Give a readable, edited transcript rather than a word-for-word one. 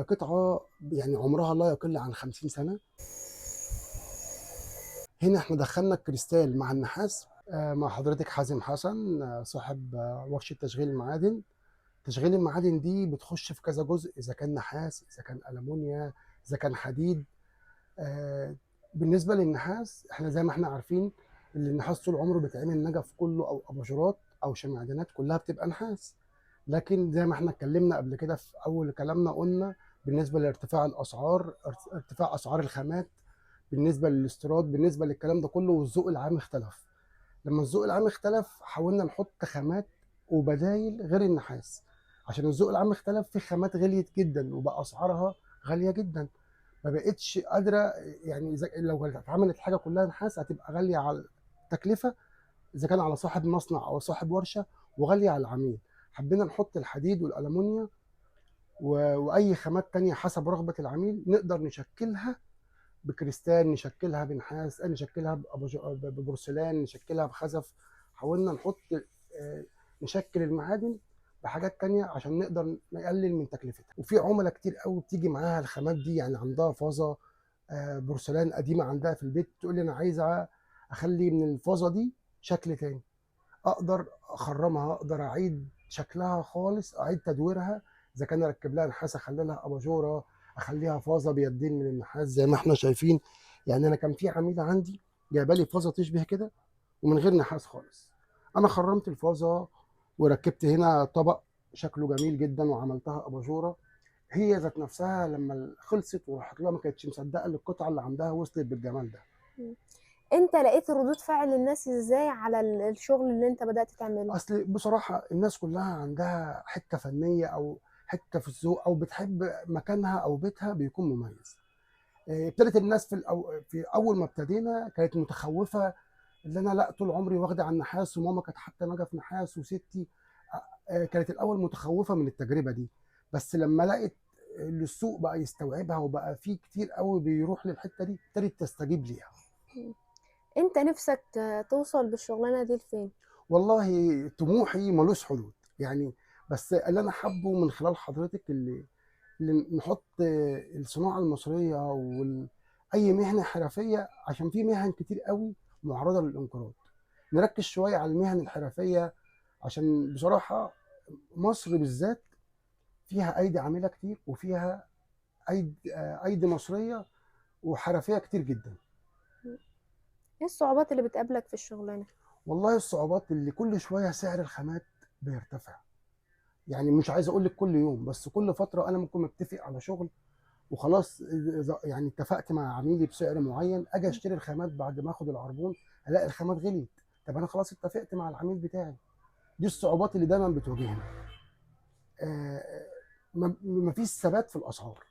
قطعة يعني عمرها لا يقل عن 50 سنة. هنا احنا دخلنا الكريستال مع النحاس. مع حضرتك حازم حسن، صاحب ورشة تشغيل المعادن. تشغيل المعادن دي بتخش في كذا جزء، إذا كان نحاس، إذا كان ألمونيا، إذا كان حديد. آه، بالنسبة للنحاس احنا زي ما احنا عارفين ان النحاس طول عمره بيتعمل نجف كله او اباجورات او شمعدانات كلها بتبقى نحاس. لكن زي ما احنا اتكلمنا قبل كده في اول كلامنا، قلنا بالنسبة لارتفاع الاسعار، ارتفاع اسعار الخامات، بالنسبة للاستيراد، بالنسبة للكلام ده كله، والذوق العام اختلف. لما الذوق العام اختلف حاولنا نحط خامات وبدايل غير النحاس. عشان الذوق العام اختلف، في خامات غليت جدا وبقى اسعارها غالية جدا، ما بقتش قادره. يعني لو اتعملت حاجه كلها نحاس هتبقى غاليه على التكلفه، اذا كان على صاحب مصنع او صاحب ورشه، وغاليه على العميل. حبينا نحط الحديد والالومنيا واي خامات تانية حسب رغبه العميل، نقدر نشكلها بكريستال، نشكلها بنحاس، نشكلها ببورسلان، نشكلها بخزف. حاولنا نحط نشكل المعادن بحاجات تانية عشان نقدر نقلل من تكلفتها. وفي عملاء كتير قوي بتيجي معاها الخامات دي، يعني عندها فازة بورسلان قديمة عندها في البيت، تقول لي أنا عايزة أخلي من الفازة دي شكل تاني. أقدر أخرمها، أقدر أعيد شكلها خالص، أعيد تدويرها. إذا كان أركب لها نحاس، أخلي لها أباجورة، أخليها فازة بيدين من النحاس زي ما إحنا شايفين. يعني أنا كان في عميلة عندي جايبة لي فازة تشبه كده ومن غير نحاس خالص. أنا خرمت الفازة وركبت هنا طبق شكله جميل جدا وعملتها أباجورة. هي ذات نفسها لما خلصت وراحت لها ما كانتش مصدقه ان القطعه اللي عندها وصلت بالجمال ده. مم. انت لقيت ردود فعل الناس ازاي على الشغل اللي انت بدأت تعمله؟ اصل بصراحه الناس كلها عندها حته فنيه او حته في الذوق، او بتحب مكانها او بيتها بيكون مميز. ابتدت الناس في اول ما ابتدينا كانت متخوفه، اللي انا لا طول عمري واخده على النحاس، وماما كانت حاطه نجف نحاس، وستي كانت الاول متخوفه من التجربه دي. بس لما لقيت اللي السوق بقى يستوعبها وبقى في كتير قوي بيروح للحته دي، ابتدت تستجيب ليها. مم. انت نفسك توصل بالشغلانة دي لفين؟ والله طموحي ملوش حدود يعني. بس اللي انا حابه من خلال حضرتك، اللي نحط الصناعه المصريه اي مهنه حرفيه، عشان في مهن كتير قوي معرضه للانقراض. نركز شويه على المهن الحرفيه، عشان بصراحه مصر بالذات فيها ايدي عامله كتير، وفيها ايدي مصريه وحرفيه كتير جدا. مم. ايه الصعوبات اللي بتقابلك في الشغلانة؟ والله الصعوبات اللي كل شويه سعر الخامات بيرتفع. يعني مش عايز اقول لك كل يوم، بس كل فتره انا ممكن متفق على شغل وخلاص، يعني اتفقت مع عميلي بسعر معين، اجي اشتري الخامات بعد ما اخد العربون الاقي الخامات غليت. طب انا خلاص اتفقت مع العميل بتاعي. دي الصعوبات اللي دايما بتواجهنا. ما فيش ثبات في الاسعار.